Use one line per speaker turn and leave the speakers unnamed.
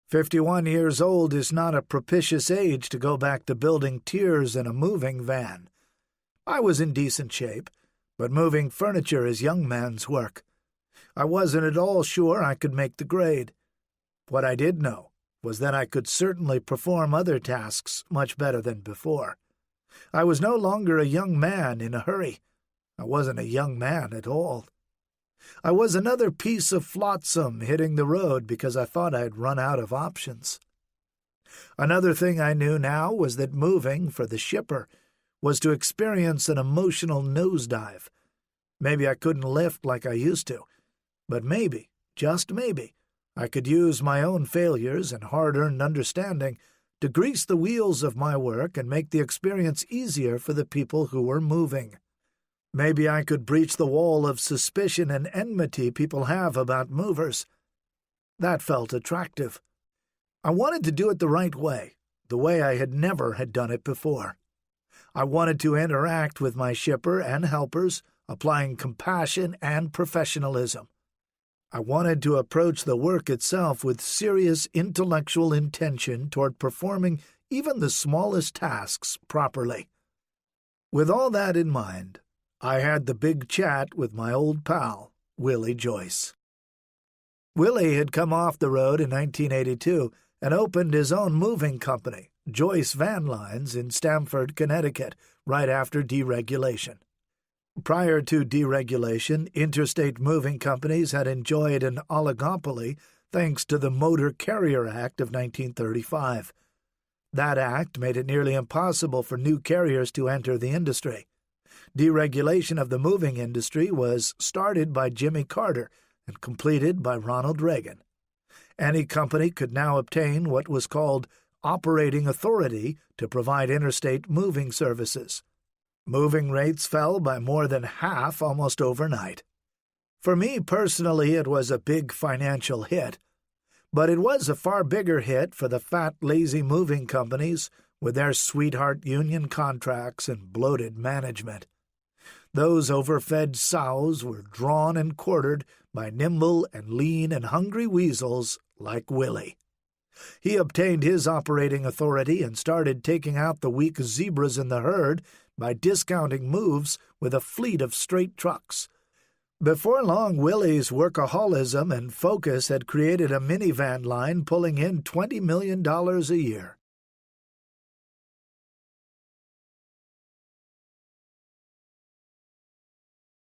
51 years old is not a propitious age to go back to building tiers in a moving van. I was in decent shape, but moving furniture is young man's work. I wasn't at all sure I could make the grade. What I did know was that I could certainly perform other tasks much better than before. I was no longer a young man in a hurry. I wasn't a young man at all. I was another piece of flotsam hitting the road because I thought I'd run out of options. Another thing I knew now was that moving for the shipper was to experience an emotional nosedive. Maybe I couldn't lift like I used to, but maybe, just maybe, I could use my own failures and hard-earned understanding to grease the wheels of my work and make the experience easier for the people who were moving. Maybe I could breach the wall of suspicion and enmity people have about movers. That felt attractive. I wanted to do it the right way, the way I had never had done it before. I wanted to interact with my shipper and helpers, applying compassion and professionalism. I wanted to approach the work itself with serious intellectual intention toward performing even the smallest tasks properly. With all that in mind, I had the big chat with my old pal, Willie Joyce. Willie had come off the road in 1982 and opened his own moving company, Joyce Van Lines, in Stamford, Connecticut, right after deregulation. Prior to deregulation, interstate moving companies had enjoyed an oligopoly thanks to the Motor Carrier Act of 1935. That act made it nearly impossible for new carriers to enter the industry. Deregulation of the moving industry was started by Jimmy Carter and completed by Ronald Reagan. Any company could now obtain what was called operating authority to provide interstate moving services. Moving rates fell by more than half almost overnight. For me personally, it was a big financial hit, but it was a far bigger hit for the fat, lazy moving companies with their sweetheart union contracts and bloated management. Those overfed sows were drawn and quartered by nimble and lean and hungry weasels like Willie. He obtained his operating authority and started taking out the weak zebras in the herd by discounting moves with a fleet of straight trucks. Before long, Willie's workaholism and focus had created a minivan line pulling in $20 million a year.